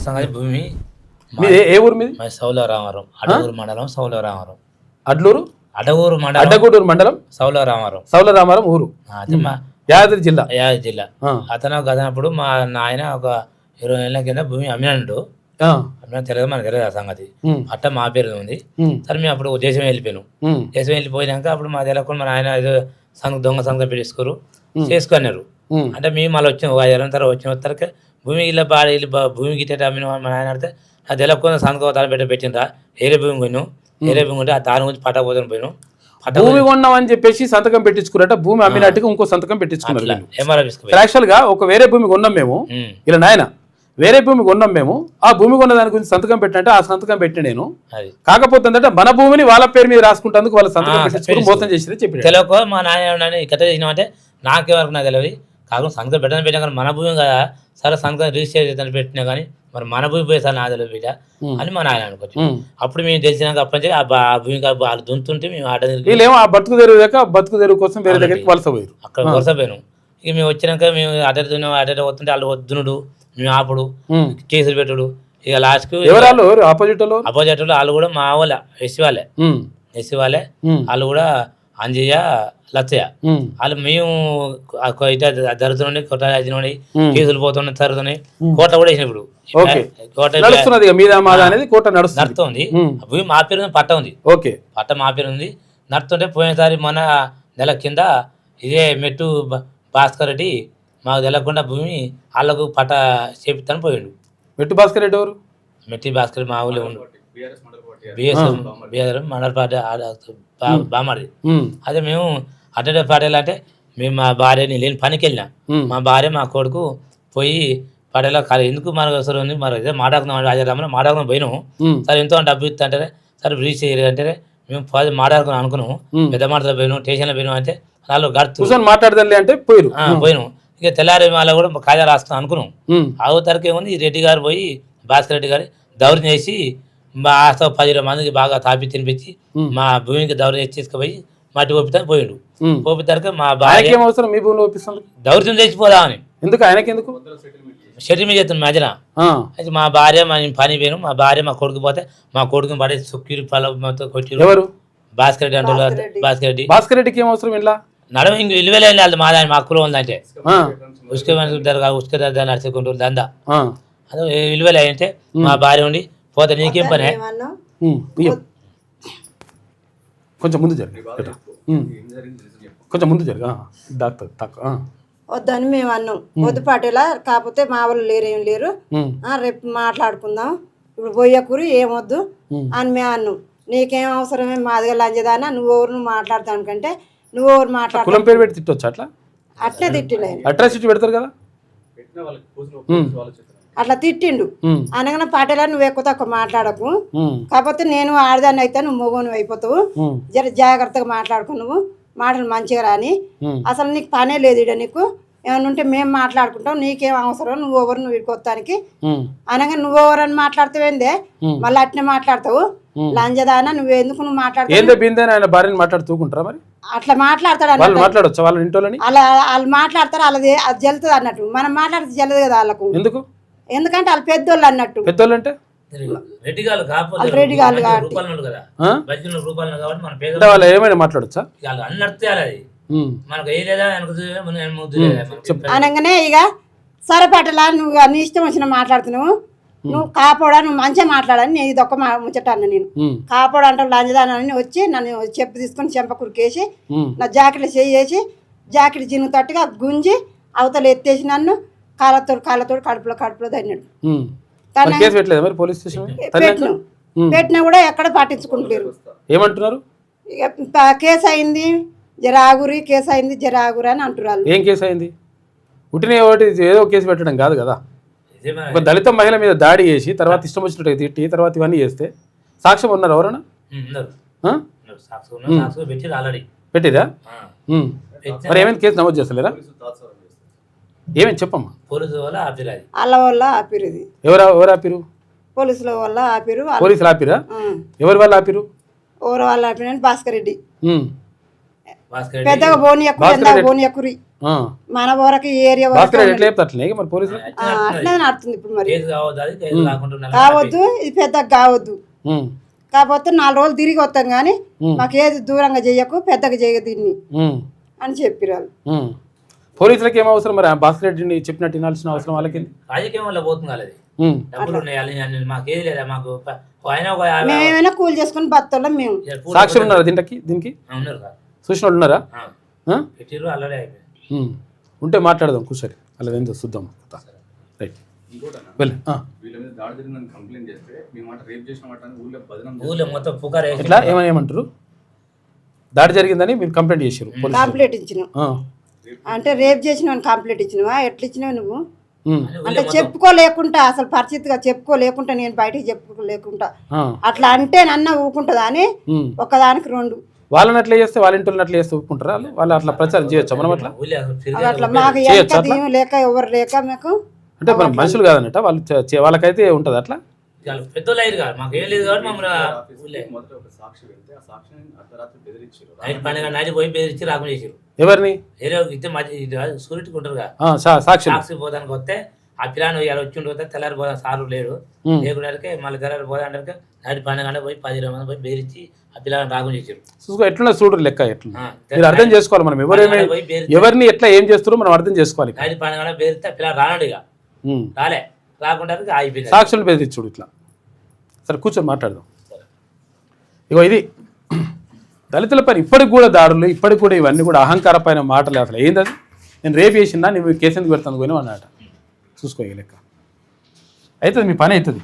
సంగతి భూమి మీది ఏ ఊరు మీది? మా సౌలరామవరం, అడగూరు మండలం సౌలరామవరం. అడ్లూరు అడగూరు మండలం, అడ్డగూడూరు మండలం, సౌలరామవరం. సౌలరామారం ఊరు, అది మా యాదాద్రి జిల్లా. యాదాద్రి జిల్లా. అతను గదనప్పుడు మా నాయన ఒక 20 ఏళ్ళ కింద భూమి అమ్మినాడు. అమ్మినా తెలియదు, మనకు తెలియదు ఆ సంగతి. అట్ట మా పేరు ఉంది. సరే మేము అప్పుడు దేశం వెళ్ళిపోయాను. దేశం వెళ్ళిపోయినాక అప్పుడు మా తెలియకుండా మా నాయన ఏదో దొంగ సంగతి పెట్టేసుకోరు చేసుకున్నారు. అంటే మేము మళ్ళీ వచ్చిన 5 ఏళ్ళ తర్వాత వచ్చిన తర్వాత భూమి ఇలా భూమి గిట్ట అమ్మిన మా నాయన అడితే నాకు తెలియకుండా సంతకం తాను పెట్టిందా ఏరే భూమి పోయినావు, ఏరే భూమి ఉంటే ఆ తాను గురించి పట్టకపోతాను పోయినావు. భూమి కొన్నాం అని చెప్పేసి సంతకం పెట్టించుకున్నట్ట, భూమి అమ్మినట్టుగా ఇంకో సంతకం పెట్టించుకున్నారు. యాక్చువల్ గా ఒక వేరే భూమి కొన్నాం మేము, ఇలా నాయన వేరే భూమి కొన్నాం మేము, ఆ భూమి కొన్న దాని గురించి సంతకం పెట్టినట్టే ఆ సంతకం పెట్టి నేను. కాకపోతే ఏంటంటే మన భూమిని వాళ్ళ పేరు మీద రాసుకుంటేందుకు వాళ్ళ సంతకం పెట్టించుకుని మోసం చేసి చెప్పి తెలియక మా నాయన ఇట్లా చేసినామంటే నాకేవరకు నాకు తెలియదు. కాకుండా సంతకం పెట్టినా కానీ మన భూమి కదా, సరే సంతకం రిజిస్టర్ చేద్దాన్ని పెట్టినా కానీ మరి మన భూమి పోయి సార్ నాకు తెలియదు బిడ్డ అని మా నాయన అనుకోవచ్చు. అప్పుడు మేము తెలిసినాక అప్పటి ఆ భూమి వాళ్ళు దుంతుంటే మేము ఆట వీళ్ళేమో ఆ బతుకు తెరువు బతుకు తెరువు కోసం వేరే దగ్గరికి వలస పోయారు. అక్కడ వలస పోయాను. ఇక మేము వచ్చినాక మేము అటెట్ వస్తుంటే వాళ్ళు వద్దునుడు, మేము ఆపుడు, కేసులు పెట్టుడు. ఇక లాస్ట్కు ఆపోజిట్ వాళ్ళు కూడా మా వాళ్ళ ఎస్సీ వాళ్ళే వాళ్ళు కూడా అంజయ్య లచ్చయ్య వాళ్ళు మేము జరుగుతున్నాయి, కొట్ట వచ్చినాయి, కేసులు పోతున్నాయి, జరుగుతున్నాయి. కోట కూడా వేసినప్పుడు కోట నడుస్తుంది. భూమి మా పేరు పట్ట ఉంది, పట్ట మా పేరు ఉంది. నడుతుంటే పోయినసారి మన నెల కింద ఇదే మెట్టు భాస్కర్ రెడ్డి మాకు తెలియకుండా భూమి వాళ్ళకు పట్ట చేపిస్తాను పోయిండు. మెట్టు భాస్కర్ రెడ్డి ఎవరు? మెట్టి భాస్కర్ మా ఊళ్ళో ఉండు, బిఎస్ మండల పార్టీ బామారి. అదే మేము అటెండర్ పార్టీలు అంటే మేము మా భార్యని లేని పనికి వెళ్ళినా, మా భార్య మా కొడుకు పోయి పాడేలా కాదు ఎందుకు మనకు అవసరం ఉంది, మరి ఇదే మాట్లాడుకున్నాం రాజారామని మాట్లాడుకుని పోయినాము. సరే ఎంతో డబ్బు ఇస్తా అంటే సరే రీచ్ చేయరు అంటే మేము మాట్లాడుకున్నాం అనుకున్నాము. పెద్ద మాటలో పోయినాం, స్టేషన్లో పోయినాం అంటే వాళ్ళు గడుతూ మాట్లాడదాం అంటే పోయినాం. ఇక తెల్లారి వాళ్ళ కూడా కాజా రాసుకున్నాం అనుకున్నాం. ఆవు తరకు ఏముంది, ఈ రెడ్డి గారు పోయి భాస్కర్ రెడ్డి గారు దౌర్యం చేసి మా 10 మందికి బాగా తాపి తినిపించి మా భూమికి దౌర్యం చేసి తీసుకుపోయి మట్టి ఒప్పితాను పోయిండు. పోపితారు మా భార్య దౌర్యం చేసిపోదామని. ఎందుకు ఆయనకి ఎందుకు షెడ్యూల్ చేస్తాను మధ్యన. అయితే మా భార్య పని పోయాను, మా భార్య మా కొడుకు పోతే మా కొడుకుని పడే సుక్కీరు పళ్ళతో కొట్టి ఎవరు భాస్కర్ రెడ్డి అంటే భాస్కర్ రెడ్డికి ఏం అవసరం ఇలా నడవ ఇంక విలువలేదు వాళ్ళు మా దాని మా కులం ఉందంటే ఉసుక నడుచుకుంటారు దందా అదే విలువలే అంటే మా భార్య ఉండి పోతే నీకేం పనే కొంచెం ముందు జరుగు డాక్టర్ వద్దని మేము అన్నాం. వద్దు పాటేలా కాకపోతే మా వాళ్ళు లేరేం లేరు, రేపు మాట్లాడుకుందాం, ఇప్పుడు పోయేకూరి ఏమొద్దు అని మేము అన్నాం. నీకేం అవసరమే మాదిగా లంచదానా, నువ్వు ఎవరు మాట్లాడతాను కంటే నువ్వు ఎవరు మాట్లాడతా అట్లే తిట్టిలేదు, అట్రాసిటీ పెడతారు కదా అట్లా తిట్టిండు. అనగానే పాటేలా నువ్వు ఎక్కువ తక్కువ మాట్లాడకు, కాకపోతే నేను ఆడదాన్ని అయితే నువ్వు మొగోను అయిపోతావు, జర జాగ్రత్తగా మాట్లాడుకో, నువ్వు మాటలు మంచిగా రాని, అసలు నీకు పనే లేదు ఇడ, నీకు ఏమన్నా ఉంటే మేము మాట్లాడుకుంటాం, నీకేం అవసరం, నువ్వు ఎవరు నువ్వు ఇడికొత్తానికి అనగా నువ్వెవరు అని మాట్లాడతావేందే, మళ్ళీ అట్నే మాట్లాడతావు లంజదానా, నువ్వెందుకు నువ్వు మాట్లాడతావు అట్లా మాట్లాడతాడు అన్నట్టు. అలా వాళ్ళు మాట్లాడతారు, అలాది అది జల్లుతుంది అన్నట్టు, మనం మాట్లాడితే జల్లదు కదా వాళ్ళకు. ఎందుకంటే వాళ్ళు పెద్దోళ్ళు అన్నట్టు. పెద్దోళ్ళు అంటే రెడ్డి గారు ఏమైనా మాట్లాడచ్చా అనగానే ఇక సరే పట్టలా నువ్వు నీ ఇష్టం వచ్చిన మాట్లాడుతున్నావు, నువ్వు కాపోడా నువ్వు మంచిగా మాట్లాడని నేను ఇదొక్క ముచ్చటాను. నేను కాపోడా అంటే లంజదానని వచ్చి నన్ను చెప్పు తీసుకొని చెంప కురికేసి నా జాకెట్లు చేసి జాకెట్ జిన్ను తట్టుగా గుంజి అవతల ఎత్తేసి నన్ను కాళ్ళతోడు కడుపులో తన్నాడు. పెట్టినా కూడా ఎక్కడ పట్టించుకుంటలేరు. ఏమంటున్నారు? ఇక కేసు అయింది జరాగురి, కేసు అయింది జరాగురి అని అంటున్నారు. ఏం కేసు అయింది? ఉట్టిన ఏదో కేసు పెట్టడం కాదు కదా. ఒక దళిత మహిళ మీద దాడి చేసి తర్వాత ఇష్టం వచ్చినట్టు తిట్టి తర్వాత ఇవన్నీ చేస్తే సాక్ష్యం ఉన్నారు ఎవరన్నా? పెట్టిదా? మరి ఏమైంది? కేసు నమోదు చేస్తలేరా? ఏమేమి చెప్పమ్మా. వాళ్ళ వల్ల ఆపిరు. ఇది ఎవరు ఆపిరు? పోలీసుల వల్ల ఆపిరు. పోలీసులు ఆపిరా? ఎవరి వల్ల ఆపిరు? ఎవరి వల్ల ఆపిరు? భాస్కర్ రెడ్డి పెద్దగా బోని ఎక్కువ మన ఊరకి ఏరియా భాస్కర్ ఎట్లా చెప్తాట్లే మరి పోలీసులు అట్లనే నడుతుంది ఇప్పుడు మరి కేసు కావద్దు అది కేసు కాకుండా కావద్దు ఇది పెద్దగా కావద్దు కాకపోతే 4 రోజులు తిరిగి వస్తాం కానీ మాకు ఏది దూరంగా చెయ్యకు పెద్దగా చేయదు దీన్ని అని చెప్పిరారు. పోలీసులకి ఏం అవసరం మరి భాస్కర్ రెడ్డిని చెప్పినట్టు వినాల్సిన అవసరం వాళ్ళకి రాజకీయం వల్ల పోతుంది అది డబ్బులు ఉన్నాయి మాకేది లేదా మాకు ఆయన మేమేమైనా కూలి చేసుకుని బతోళ్ళం మేము. సాక్షులు ఉన్నారా దీనికి ఉన్నారు కదా చూసిన వాళ్ళు ఉన్నారా పెట్టిర్రు అల్లడే అయిపోయింది. ఉంటే మాట్లాడదాం కూర్చొని అలా ఏందో చూద్దాం రైట్ ఊళ్ళో మొత్తం పుకార్ ఎట్లా ఏమంటారు దాడి జరిగిందని మీరు కంప్లైంట్ చేశారు కంప్లైంట్ ఇచ్చినావు అంటే రేప్ చేసిన కంప్లైంట్ ఇచ్చినవా ఎట్లా ఇచ్చినావు నువ్వు అంటే చెప్పుకోలేకుండా అసలు పరిస్థితిగా చెప్పుకోలేకుండా నేను బయటికి చెప్పుకోలేకుండా అట్లా అంటే నన్న ఊకుంటుందా అని ఒకదానికి 2 వాళ్ళని అట్లా చేస్తే వాళ్ళ ఇంట్లో అట్లా చేస్తే ఒప్పుకుంటారా వాళ్ళు అట్లా ప్రచారం చేయొచ్చు మనం అట్లా అట్లా మాకు ఏం లేక ఎవరు లేక మాకు అంటే మనం మనుషులు కాదన్నట వాళ్ళు వాళ్ళకైతే ఉంటుంది అట్లా పెద్దోళ్ళు అయ్యారు కదా మాకు ఏం లేదు కాబట్టి మమ్మల్ని నైట్ పోయి బెదిరించి రాకుండా చేసారు. ఎవరిని సూర్యుడికి ఉంటారు కదా సాక్షి పోదానికి వస్తే ఆ పిల్లని వచ్చి ఉంటే తెల్లారి పోదా సారు లేడు లేకుంటే మళ్ళీ తెల్లారి పోదా అంటే నైట్ 12 గంటలకు పోయి 10 మంది పోయి బెదిరించి ఆ పిల్లని రాకుండా చేసారు. చూసుకో ఎట్లా చూడరు లెక్క ఎట్లా మీరు అర్థం చేసుకోవాలి మనం ఎవరిని ఎట్లా ఏం చేస్తారో మనం అర్థం చేసుకోవాలి. నైట్ 12 గంటలకు బెదిరిస్తే ఆ పిల్ల రానడు ఇక రాలే రాకుండా అయిపోయింది సాక్షులు బెదిరించుడు ఇట్లా. సరే కూర్చొని మాట్లాడదాం. ఇగో ఇది దళితులపైన ఇప్పటికి కూడా దాడులు ఇప్పటికి కూడా ఇవన్నీ కూడా అహంకారపైన మాటలు అసలు ఏంటది నేను రేపు చేసిందా నువ్వు కేసు ఎందుకు పెడతాను పోయినా అన్నట చూసుకో లెక్క అవుతుంది మీ పని అవుతుంది.